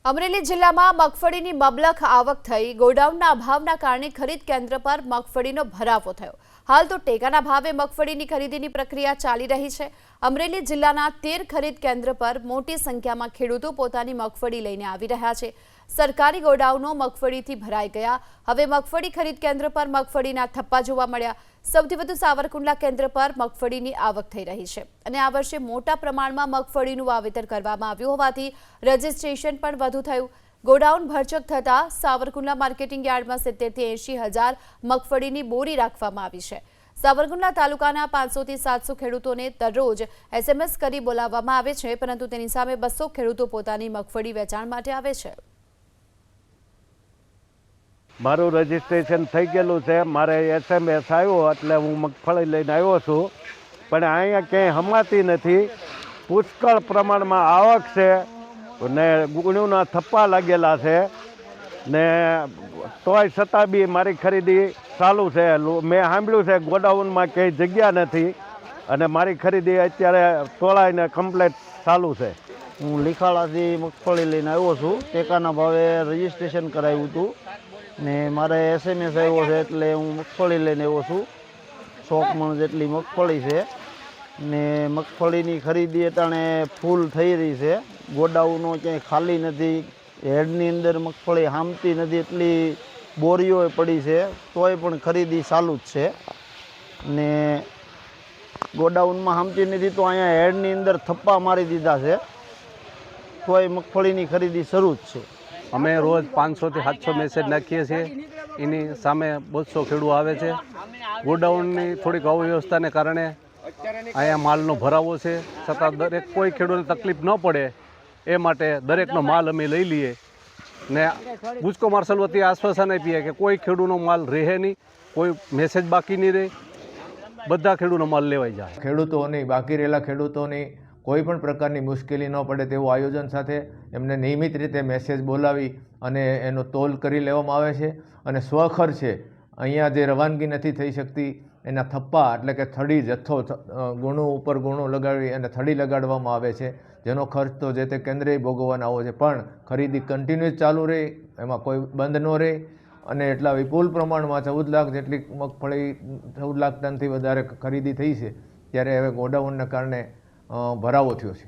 અમરેલી જિલ્લામાં મગફળીની મબલખ આવક થઈ। ગોડાઉનના અભાવના કારણે ખરીદ કેન્દ્ર પર મગફળીનો ભરાવો થયો। હાલ તો ટેકાના ભાવે મગફળીની ખરીદીની પ્રક્રિયા ચાલી રહી છે। અમરેલી જિલ્લાના 13 ખરીદ કેન્દ્ર પર મોટી સંખ્યામાં ખેડૂતો પોતાની મગફળી લઈને આવી રહ્યા છે। સરકારી ગોડાઉનો મગફળીથી ભરાઈ ગયા। હવે મગફળી ખરીદ કેન્દ્ર પર મગફળીના થપ્પા જોવા મળ્યા। સૌથી વધુ સાવરકુંડલા કેન્દ્ર પર મગફળીની આવક થઈ રહી છે અને આ વર્ષે મોટા પ્રમાણમાં મગફળીનું વાવેતર કરવામાં આવ્યું હોવાથી રજીસ્ટ્રેશન પણ વધુ થયું। ગોડાઉન ભરચક થતા સાવરકુંડલા માર્કેટિંગ યાર્ડમાં 70 થી 80 હજાર મગફળીની બોરી રાખવામાં આવી છે। સાવરકુંડલા તાલુકાના 500 થી 700 ખેડૂતોને દરરોજ SMS કરી બોલાવવામાં આવે છે, પરંતુ તેની સામે 200 ખેડૂતો પોતાની મગફળી વેચાણ માટે આવે છે। મારું રજીસ્ટ્રેશન થઈ ગયેલું છે। મારે SMS આવ્યો એટલે હું મગફળી લઈને આવ્યો છું, પણ અહીંયા ક્યાંય હમાતી નથી। પુષ્કળ પ્રમાણમાં આવક છે ને ગુણોના થપ્પા લાગેલા છે ને તોય છતાં બી મારી ખરીદી ચાલુ છે। મેં સાંભળ્યું છે ગોડાઉનમાં ક્યાંય જગ્યા નથી અને મારી ખરીદી અત્યારે તોળાઈને કમ્પ્લીટ ચાલુ છે। હું લીખાળાથી મગફળી લઈને આવ્યો છું। ટેકાના ભાવે રજીસ્ટ્રેશન કરાવ્યું હતું ને મારે SMS આવ્યો છે એટલે હું મગફળી લઈને આવ્યો છું। 100 મણ જેટલી મગફળી છે ને મગફળીની ખરીદી અટાણે ફૂલ થઈ રહી છે। ગોડાઉનો ક્યાંય ખાલી નથી। હેડની અંદર મગફળી હામતી નથી એટલી બોરીઓ પડી છે, તોય પણ ખરીદી ચાલુ જ છે ને ગોડાઉનમાં હામતી નથી તો અહીંયા હેડની અંદર થપ્પા મારી દીધા છે, તોય મગફળીની ખરીદી શરૂ જ છે। અમે રોજ 500 થી 700 મેસેજ નાખીએ છીએ। એની સામે 200 ખેડૂતો આવે છે। ગોડાઉનની થોડીક અવ્યવસ્થાને કારણે અહીંયા માલનો ભરાવો છે, છતાં દરેક કોઈ ખેડૂતને તકલીફ ન પડે એ માટે દરેકનો માલ અમે લઈ લઈએ ને ગુજકો માર્શલ વતી આશ્વાસન આપીએ કે કોઈ ખેડૂતનો માલ રહે નહીં, કોઈ મેસેજ બાકી નહીં રહે, બધા ખેડૂતનો માલ લેવાઈ જાય। ખેડૂતોની બાકી રહેલા ખેડૂતોની કોઈ પણ પ્રકારની મુશ્કેલી ન પડે તેવું આયોજન સાથે એમને નિયમિત રીતે મેસેજ બોલાવી અને એનો તોલ કરી લેવામાં આવે છે અને સ્વખર્ચે અહીંયા જે રવાનગી નથી થઈ શકતી એના થપ્પા એટલે કે થડી જથ્થો ગુણો ઉપર ગુણો લગાવી અને થડી લગાડવામાં આવે છે, જેનો ખર્ચ તો જે તે કેન્દ્રે ભોગવવાનો આવે છે, પણ ખરીદી કન્ટિન્યુઅસ ચાલુ રહે, એમાં કોઈ બંધ ન રહે અને એટલા વિપુલ પ્રમાણમાં 14 લાખ જેટલી મગફળી 14 લાખ ટનથી વધારે ખરીદી થઈ છે। ત્યારે હવે ગોડાઉનના કારણે ભરાવો થયો છે।